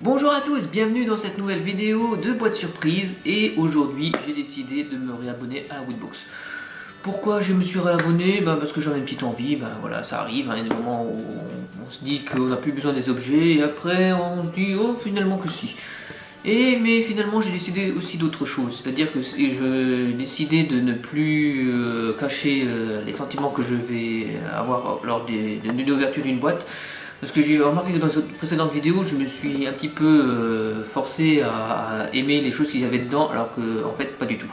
Bonjour à tous, bienvenue dans cette nouvelle vidéo de boîte surprise et aujourd'hui j'ai décidé de me réabonner à Woodbox. Pourquoi je me suis réabonné? Parce que j'avais une petite envie, voilà, ça arrive, il y a des moments où on se dit qu'on n'a plus besoin des objets et après on se dit oh finalement que si. Mais finalement j'ai décidé aussi d'autre chose, c'est-à-dire que j'ai décidé de ne plus cacher les sentiments que je vais avoir lors de l'ouverture d'une boîte. Parce que j'ai remarqué que dans les précédentes vidéos, je me suis un petit peu forcé à aimer les choses qu'il y avait dedans, alors que en fait pas du tout.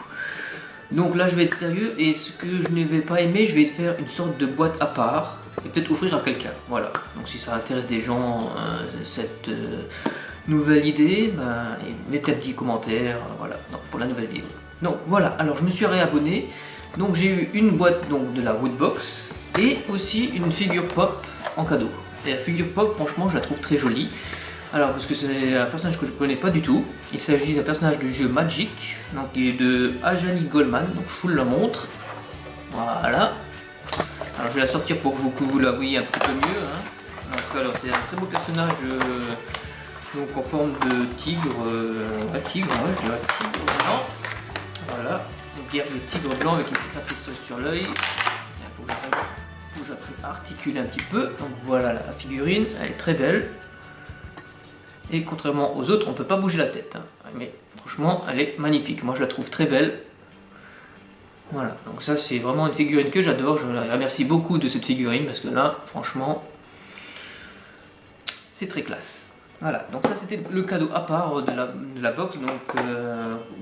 Donc là je vais être sérieux et ce que je ne vais pas aimer, je vais faire une sorte de boîte à part et peut-être offrir à quelqu'un. Voilà, donc si ça intéresse des gens cette nouvelle idée, mettez un petit commentaire, voilà, pour la nouvelle vidéo. Donc voilà, alors je me suis réabonné, donc j'ai eu une boîte donc, de la Woodbox et aussi une figure pop en cadeau. Et la figure pop, franchement, je la trouve très jolie. Alors, parce que c'est un personnage que je ne connais pas du tout. Il s'agit d'un personnage du jeu Magic, donc qui est de Ajani Goldman. Donc, je vous la montre. Voilà. Alors, je vais la sortir pour que vous la voyez un petit peu mieux. Donc, alors, c'est un très beau personnage, donc en forme de tigre, je dirais tigre blanc. Voilà. Donc, il y a le tigre blanc avec une cicatrice sur l'œil. Articuler un petit peu, donc voilà la figurine, elle est très belle et contrairement aux autres on peut pas bouger la tête mais franchement elle est magnifique, moi je la trouve très belle. Voilà, donc ça c'est vraiment une figurine que j'adore, je la remercie beaucoup de cette figurine parce que là franchement c'est très classe. Voilà, donc ça c'était le cadeau à part de la box. Donc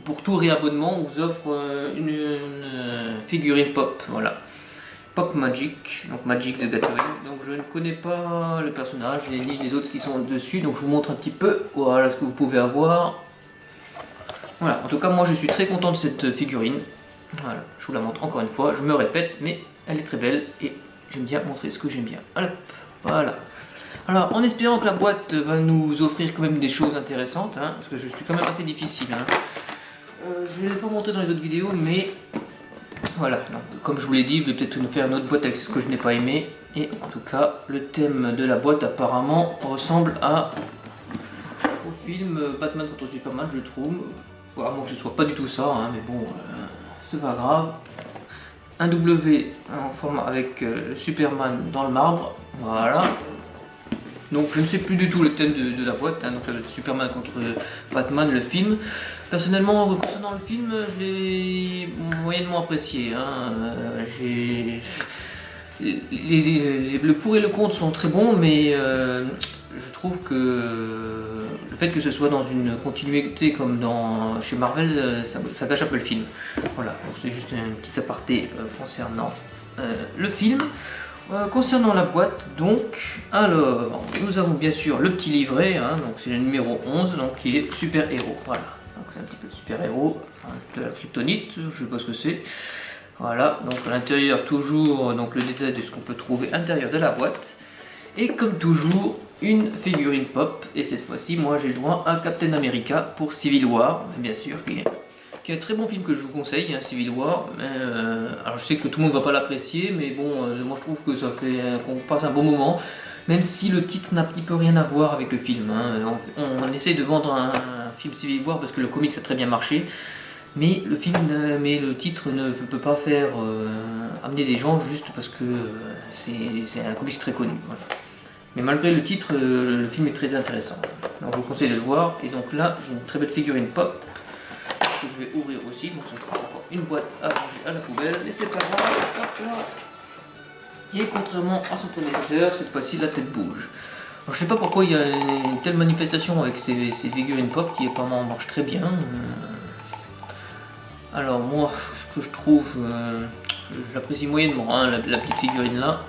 pour tout réabonnement on vous offre une figurine pop, voilà. Pop Magic, donc Magic de Gathering. Donc je ne connais pas le personnage ni les autres qui sont dessus, donc je vous montre un petit peu, voilà ce que vous pouvez avoir. Voilà, en tout cas moi je suis très content de cette figurine. Voilà, je vous la montre encore une fois, je me répète, mais elle est très belle et j'aime bien montrer ce que j'aime bien. Hop, voilà. Alors en espérant que la boîte va nous offrir quand même des choses intéressantes, parce que je suis quand même assez difficile. Je ne l'ai pas montré dans les autres vidéos, mais voilà, donc comme je vous l'ai dit, je vais peut-être nous faire une autre boîte avec ce que je n'ai pas aimé. Et en tout cas, le thème de la boîte apparemment ressemble au film Batman contre Superman, je trouve. À moins que ce soit pas du tout ça, mais bon, c'est pas grave. Un W en forme avec Superman dans le marbre, voilà. Donc je ne sais plus du tout le thème de la boîte, donc Superman contre Batman, le film. Personnellement, concernant le film, je l'ai moyennement apprécié. Le pour et le contre sont très bons, mais je trouve que le fait que ce soit dans une continuité comme chez Marvel, ça gâche un peu le film. Voilà, donc c'est juste un petit aparté concernant le film. Concernant la boîte, donc, alors, nous avons bien sûr le petit livret, donc c'est le numéro 11, donc qui est super héros, voilà. Donc c'est un petit peu de super héros, de la kryptonite, je sais pas ce que c'est. Voilà, donc à l'intérieur toujours donc le détail de ce qu'on peut trouver à l'intérieur de la boîte. Et comme toujours, une figurine pop, et cette fois-ci, moi j'ai le droit à Captain America pour Civil War, bien sûr, qui est un très bon film que je vous conseille, Civil War. Alors je sais que tout le monde va pas l'apprécier, mais bon, moi je trouve que ça fait qu'on passe un bon moment, même si le titre n'a un petit peu rien à voir avec le film. On essaye de vendre un film Civil War parce que le comics a très bien marché, mais le titre ne peut pas faire amener des gens juste parce que c'est un comics très connu. Voilà. Mais malgré le titre, le film est très intéressant. Donc je vous conseille de le voir. Et donc là, j'ai une très belle figurine pop que je vais ouvrir aussi, donc ça fera encore une boîte à ranger à la poubelle, mais c'est pas grave. Et contrairement à son prédécesseur, cette fois-ci la tête bouge. Alors, je sais pas pourquoi il y a une telle manifestation avec ces figurines pop qui apparemment marchent très bien. Alors moi, ce que je trouve, j'apprécie moyennement la petite figurine là.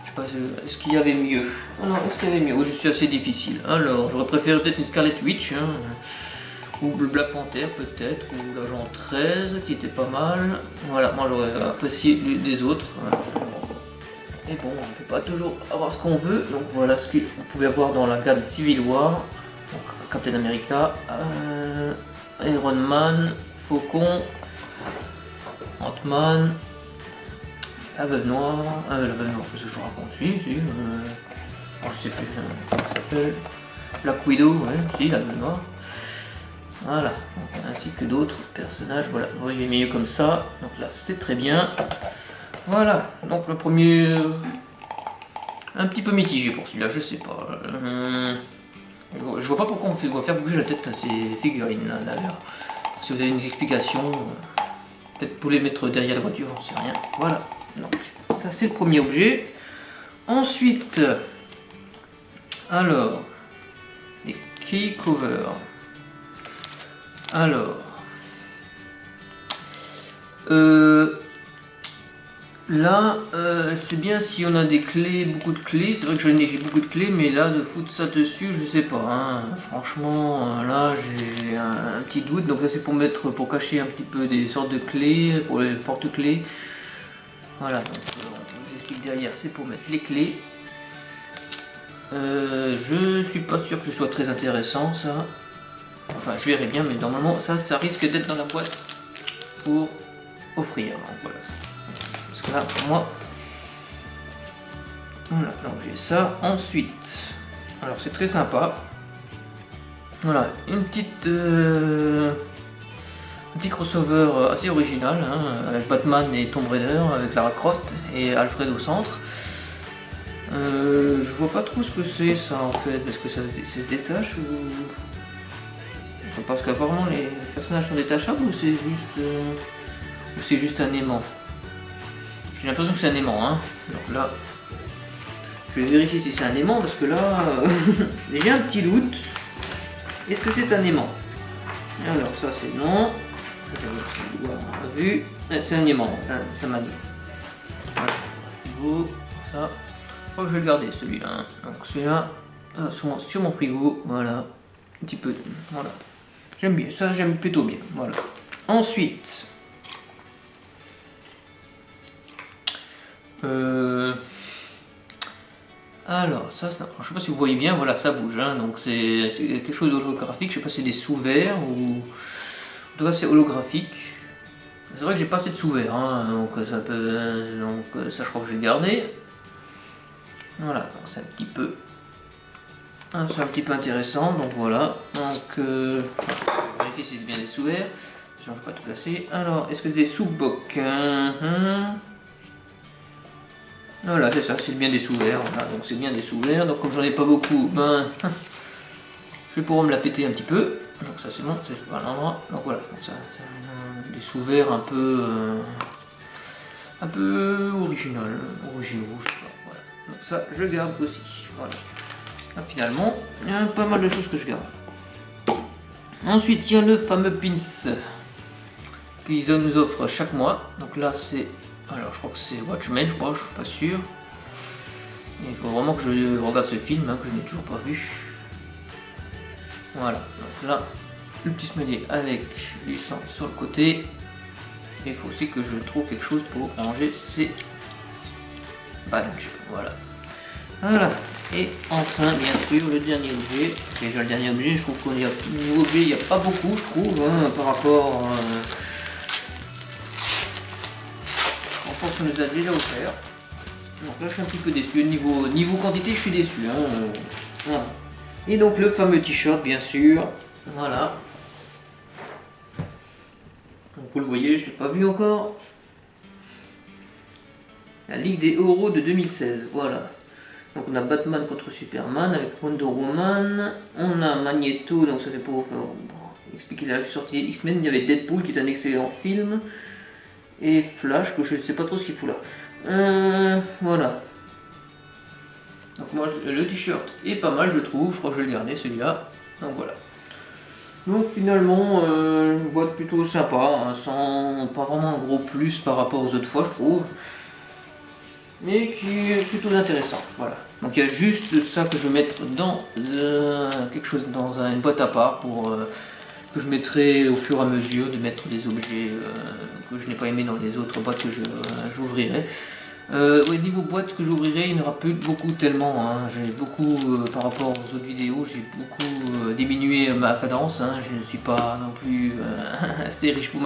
Je sais pas, est-ce qu'il y avait mieux? Non, est-ce qu'il y avait mieux? Oui, je suis assez difficile. Alors, j'aurais préféré peut-être une Scarlet Witch. Ou le Black Panther peut-être, ou l'agent 13 qui était pas mal. Voilà, moi j'aurais apprécié des autres. Mais bon, on ne peut pas toujours avoir ce qu'on veut. Donc voilà ce que vous pouvez avoir dans la gamme Civil War. Donc Captain America, Iron Man, Faucon, Ant-Man, la Veuve Noire, qu'est-ce que je raconte? Je sais plus comment ça s'appelle. Black Widow, ouais, si, la noire. Voilà, donc, ainsi que d'autres personnages. Voilà, vous voyez mieux comme ça. Donc là, c'est très bien. Voilà, donc le premier, un petit peu mitigé pour celui-là, je sais pas. Je vois pas pourquoi on doit faire bouger la tête à ces figurines là, d'ailleurs. Si vous avez une explication, peut-être pour les mettre derrière la voiture, j'en sais rien. Voilà, donc ça c'est le premier objet. Ensuite, alors, les key covers. Alors, là, c'est bien si on a des clés, beaucoup de clés. C'est vrai que j'ai beaucoup de clés, mais là, de foutre ça dessus, je sais pas. Hein. Franchement, là, j'ai un petit doute. Donc là, c'est pour mettre, pour cacher un petit peu des sortes de clés, pour les porte-clés. Voilà. Donc, on vous explique derrière, c'est pour mettre les clés. Je suis pas sûr que ce soit très intéressant, ça. Enfin, je verrai bien, mais normalement, ça risque d'être dans la boîte pour offrir. Donc voilà. Parce que là, pour moi, voilà, donc j'ai ça. Ensuite, alors c'est très sympa. Voilà, un petit crossover assez original, hein, avec Batman et Tomb Raider, avec Lara Croft et Alfred au centre. Je vois pas trop ce que c'est ça en fait, parce que ça se détache ou... Parce qu'apparemment les personnages sont détachables ou c'est juste un aimant. J'ai l'impression que c'est un aimant, hein. Donc là, je vais vérifier si c'est un aimant parce que là, j'ai un petit doute. Est-ce que c'est un aimant? Alors ça c'est non. Ça on a vu. C'est un aimant, ça m'a dit. Voilà. Frigo, ça. Je crois que je vais le garder celui-là. Hein. Donc celui-là, sur mon frigo, voilà. Un petit peu, voilà. J'aime bien, ça j'aime plutôt bien, voilà. Ensuite, alors ça, je sais pas si vous voyez bien, voilà, ça bouge, hein, donc c'est quelque chose d'holographique, je sais pas si c'est des sous-verts ou... En tout cas c'est holographique. C'est vrai que j'ai pas assez de sous-verts, hein, donc ça peut... Donc ça je crois que je vais garder. Voilà, donc c'est un petit peu... C'est un petit peu intéressant, donc voilà. Donc, vérifier si c'est bien des sous-verts. Je ne vais pas tout casser. Alors, est-ce que c'est des sous-bocs? Voilà, c'est ça, c'est bien des sous-verts. Voilà, donc c'est bien des sous-verts. Donc, comme j'en ai pas beaucoup, ben, je vais pouvoir me la péter un petit peu. Donc, ça c'est bon, c'est à l'endroit. Donc voilà, donc ça, c'est des sous-verts un peu originaux, je sais pas. Voilà. Donc, ça, je garde aussi. Voilà. Finalement, il y a pas mal de choses que je garde. Ensuite, il y a le fameux pins qu'ils nous offrent chaque mois. Donc là, c'est... Alors, je crois que c'est Watchmen, je crois, je suis pas sûr. Il faut vraiment que je regarde ce film, hein, que je n'ai toujours pas vu. Voilà, donc là, le petit smiley avec du sang sur le côté. Il faut aussi que je trouve quelque chose pour ranger ces badges. Voilà. Voilà. Et enfin, bien sûr, le dernier objet. Déjà, le dernier objet, je trouve qu'au niveau objet, il n'y a pas beaucoup, je trouve, hein, par rapport à ce qu'on nous a déjà offert. Donc là, je suis un petit peu déçu. Niveau quantité, je suis déçu. Hein, voilà. Et donc, le fameux t-shirt, bien sûr. Voilà. Donc, vous le voyez, je ne l'ai pas vu encore. La Ligue des héros de 2016, voilà. Donc on a Batman contre Superman avec Wonder Woman, on a Magneto, donc ça fait pour expliquer la sortie X-Men, il y avait Deadpool qui est un excellent film, et Flash, que je ne sais pas trop ce qu'il fout là. Voilà. Donc moi le t-shirt est pas mal je trouve, je crois que je vais le garder celui-là, donc voilà. Donc finalement une boîte plutôt sympa, hein, sans pas vraiment un gros plus par rapport aux autres fois je trouve. Mais qui est plutôt intéressant, voilà. Donc il y a juste ça que je vais mettre dans quelque chose, dans une boîte à part pour que je mettrai au fur et à mesure de mettre des objets que je n'ai pas aimé dans les autres boîtes que j'ouvrirai. Au niveau boîte que j'ouvrirai, il n'y en aura plus beaucoup tellement. Hein. J'ai beaucoup, par rapport aux autres vidéos, j'ai beaucoup diminué ma cadence. Hein. Je ne suis pas non plus assez riche pour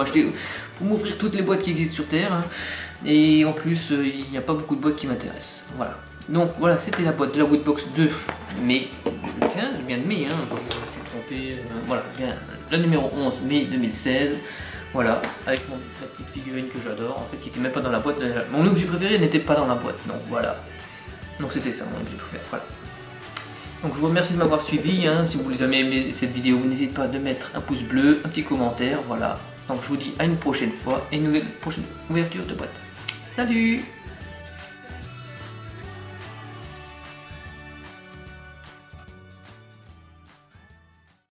m'ouvrir toutes les boîtes qui existent sur Terre. Hein. Et en plus, il n'y a pas beaucoup de boîtes qui m'intéressent. Voilà. Donc voilà, c'était la boîte de la Woodbox de mai 2015, bien de mai, hein, je me suis trompé, voilà, bien, la numéro 11, mai 2016, voilà, avec la petite figurine que j'adore, en fait, qui n'était même pas dans la boîte, mon objet préféré n'était pas dans la boîte, donc voilà, donc c'était ça mon objet préféré, voilà. Donc je vous remercie de m'avoir suivi, hein. Si vous avez aimé cette vidéo, n'hésitez pas à mettre un pouce bleu, un petit commentaire, voilà. Donc je vous dis à une prochaine fois et une prochaine ouverture de boîte. Salut!